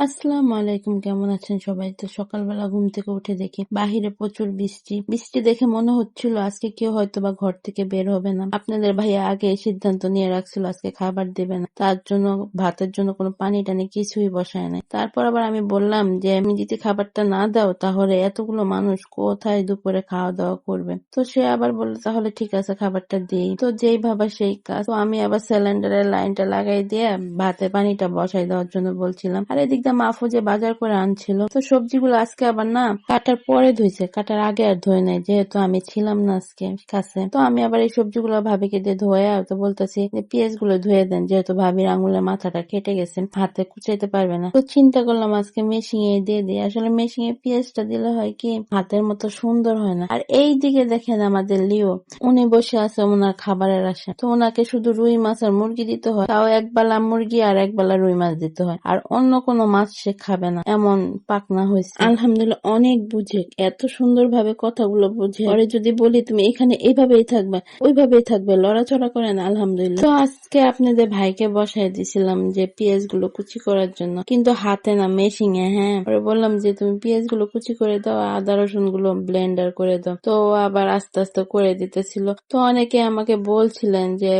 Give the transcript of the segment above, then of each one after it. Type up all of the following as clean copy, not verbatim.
আসসালামু আলাইকুম, কেমন আছেন সবাই? তো সকালবেলা ঘুম থেকে উঠে দেখি বাহিরে প্রচুর বৃষ্টি। বৃষ্টি দেখে মনে হচ্ছিল আজকে কেউ হয়তো বা ঘর থেকে বের হবে না। আপনাদের ভাইয়া আগে সিদ্ধান্ত নিয়ে রাখছিল আজকে খাবার দেবে না, তার জন্য ভাতের জন্য কোনো পানি টানি কিছুই বসায় নাই। তারপর আবার আমি বললাম যে আমি যদি খাবারটা না দাও তাহলে এতগুলো মানুষ কোথায় দুপুরে খাওয়া দাওয়া করবে। তো সে আবার বললো তাহলে ঠিক আছে খাবারটা দিই। তো যেই ভাবা সেই কাজ। তো আমি আবার সিলিন্ডারের লাইনটা লাগাই দিয়ে ভাতে পানিটা বসাই দেওয়ার জন্য বলছিলাম। আর এদিক দিয়ে মাহফুজ যে বাজার করে আনছিল, তো সবজিগুলো আজকে আবার না কাটার পরে ধুইছে, কাটার আগে আর ধুয়ে নাই, যেহেতু আমি ছিলাম না আজকে কাছে। তো আমি আবার এই সবজিগুলো ভাবিকে দিয়ে ধোয়া তো বলতেছি যে পেঁয়াজ গুলো ধুয়ে দেন, যেহেতু ভাবির আঙুলের মাথাটা কেটে গেছে, হাতে কুচাইতে পারবে না। তো চিন্তা করলাম আজকে মেশিনে দিয়ে দিই। আসলে মেশিনে পেঁয়াজটা দিলে হয় কি হাতের মতো সুন্দর হয় না। আর এই দিকে দেখেন আমাদের লিও, উনি বসে আছে ওনার খাবারের আশা। তো ওনাকে শুধু রুই মাছ আর মুরগি দিতে হয়, তাও একবেলা মুরগি আর একবেলা রুই মাছ দিতে হয়, আর অন্য কোনো মাছ সে খাবে না, এমন পাকনা হয়েছে। আলহামদুলিল্লাহ অনেক বুঝে, এত সুন্দর ভাবে কথাগুলো বুঝে। পরে যদি বলি তুমি এখানে এইভাবেই থাকবে ওইভাবেই থাকবে, লড়াচড়া করে না। আলহামদুলিল্লাহ। তো আজকে আপনাদের ভাইকে বসাই দিছিলাম যে পেঁয়াজ গুলো কুচি করার জন্য, কিন্তু হাতে না মেশিনে। হ্যাঁ, পরে বললাম যে তুমি পেঁয়াজ গুলো কুচি করে দাও, আদা রসুন গুলো ব্লেন্ডার করে দাও। তো আবার আস্তে আস্তে করে দিতেছিল। তো অনেকে আমাকে বলছিলেন যে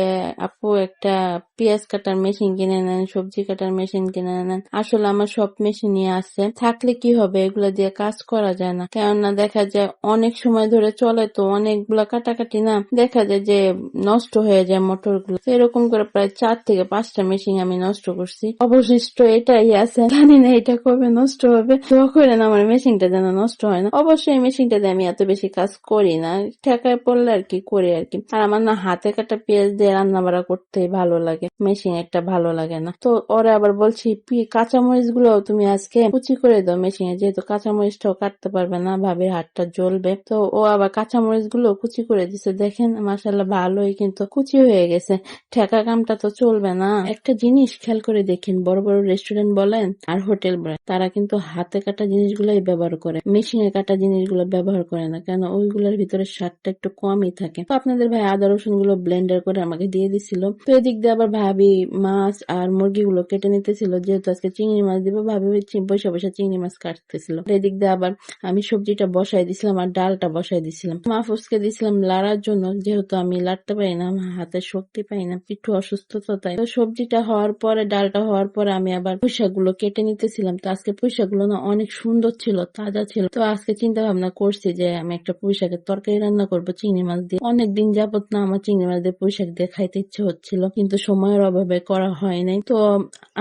আপু একটা পেঁয়াজ কাটার মেশিন কিনে নেন, সবজি কাটার মেশিন কিনে নেন। আসলে আমার সব মেশিনই আছে, থাকলে কি হবে, এগুলা দিয়ে কাজ করা যায় না। কেননা দেখা যায় অনেক সময় ধরে চলে, তো অনেকগুলা কাটাকাটি না দেখা যায় যে নষ্ট হয়ে যায় মোটর গুলো। এরকম করে প্রায় 4 থেকে 5টা মেশিন আমি নষ্ট করছি। অবশিষ্ট এটাই আছে, জানি না এটা কবে নষ্ট হবে। দোয়া করেন আমার মেশিনটা যেন নষ্ট হয় না। অবশ্যই মেশিনটা দিয়ে আমি এত বেশি কাজ করি না, ঠেকায় পড়লে আর কি করি আর কি। আর আমার না হাতে কাটা পেঁয়াজ দিয়ে রান্না বাড়া করতেই ভালো লাগে, মেশিন একটা ভালো লাগে না। তো ওরে আবার বলছি কাঁচামরিচ গুলো তুমি আজকে কুচি করে দাও মেশিনে, যেহেতু কাঁচামরিচটাও কাটতে পারবে না, ভাবির হাতটা জ্বলবে। তো ও আবার কাঁচামরিচ গুলো কুচি করে দিছে, দেখেন মাশাআল্লাহ ভালোই কিন্তু কুচি হয়ে গেছে। ঠেকা কামটা তো চলবে না। একটা জিনিস খেয়াল করে দেখেন, বড় বড় রেস্টুরেন্ট বলেন আর হোটেল বলেন, তারা কিন্তু হাতে কাটা জিনিসগুলোই ব্যবহার করে, মেশিনে কাটা জিনিসগুলো ব্যবহার করে না, কেন ওইগুলোর ভিতরে স্বাদটা একটু কমই থাকে। তো আপনাদের ভাই আদা রসুন গুলো ব্লেন্ডার করে আমাকে দিয়ে দিছিল। তো এদিক দিয়ে আবার ভাবি মাছ আর মুরগি গুলো কেটে নিতেছিল, যেহেতু আজকে চিংড়ি মাছ দিব, ভাবি বসে বসে চিংড়ি মাছ কাটতেছিল। এদিক দিয়ে আবার আমি সবজিটা বসাই দিছিলাম আর ডালটা বসাই দিছিলাম। মাহফুজকে দিছিলাম লাড়ার জন্য, যেহেতু আমি লাড়তে পারি না, আমার হাতের শক্তি পাই না, একটু অসুস্থতা তাই। তো সবজিটা হওয়ার পরে, ডালটা হওয়ার পরে আমি আবার পুঁইশাকগুলো কেটে নিতেছিলাম। তো আজকে পুঁইশাকগুলো না অনেক সুন্দর ছিল, তাজা ছিল। তো আজকে চিন্তা ভাবনা করছি যে আমি একটা পুঁইশাকের তরকারি রান্না করবো চিংড়ি মাছ দিয়ে। অনেকদিন যাবত না আমার চিংড়ি মাছ দিয়ে পুঁইশাক দিয়ে খাইতে ইচ্ছে হচ্ছিল, কিন্তু সময়ের অভাবে করা হয় নাই। তো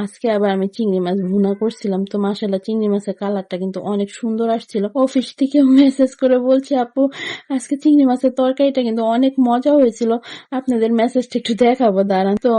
আজকে আবার আমি চিংড়ি মাছ ভুনা করছিলাম। তো মাশাআল্লাহ চিংড়ি মাছের কালারটা কিন্তু অনেক সুন্দর আসছিল। অফিস থেকে মেসেজ করে বলছে আপু আজকে চিংড়ি মাছের তরকারিটা কিন্তু অনেক মজা হয়েছিল, আপনাদের মেসেজটা একটু দেখাবো দাঁড়ান। তো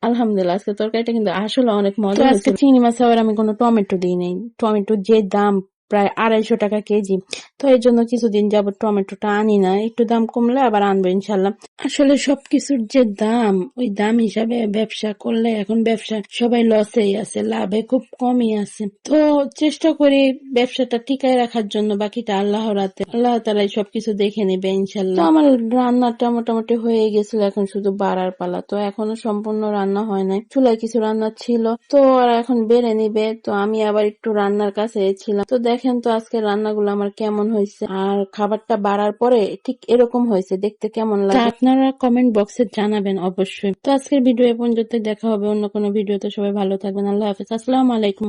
আলহামদুলিল্লাহ আজকে তরকারিটা কিন্তু আসলে অনেক মজা হয়েছিল। আজকে চিংড়ি মাছে আবার আমি কোনো টমেটো দিই নাই, টমেটোর যে দাম প্রায় 250 টাকা কেজি, তো এই জন্য কিছুদিন যাবত টমেটোটা আনি না, একটু দাম কমলে আবার আনবো ইনশাল্লাহ। আসলে সবকিছুর যে দাম, ওই দাম হিসাবে ব্যবসা করলে এখন ব্যবসা সবাই লসেই আছে, লাভে খুব কমই আছে। তো চেষ্টা করি ব্যবসাটা টিকায় রাখার জন্য, বাকিটা আল্লাহর হাতে, আল্লাহ তাআলাই সবকিছু দেখে নেবে ইনশাল্লাহ। তো আমার রান্নাটা মোটামুটি হয়ে গেছিল, এখন শুধু বাড়ার পালা। তো এখনো সম্পূর্ণ রান্না হয় নাই, চুলায় কিছু রান্না ছিল, তো ওরা এখন বেড়ে নিবে। তো আমি আবার একটু রান্নার কাছে ছিলাম। তো দেখেন তো আজকে রান্নাগুলো আমার কেমন হয়েছে, আর খাবারটা বাড়ার পরে ঠিক এরকম হয়েছে, দেখতে কেমন লাগে আপনারা কমেন্ট বক্সে জানাবেন অবশ্যই। তো আজকের ভিডিও এ পর্যন্ত, দেখা হবে অন্য কোনো ভিডিওতে। সবাই ভালো থাকবেন, আল্লাহ হাফেজ, আসসালামু আলাইকুম।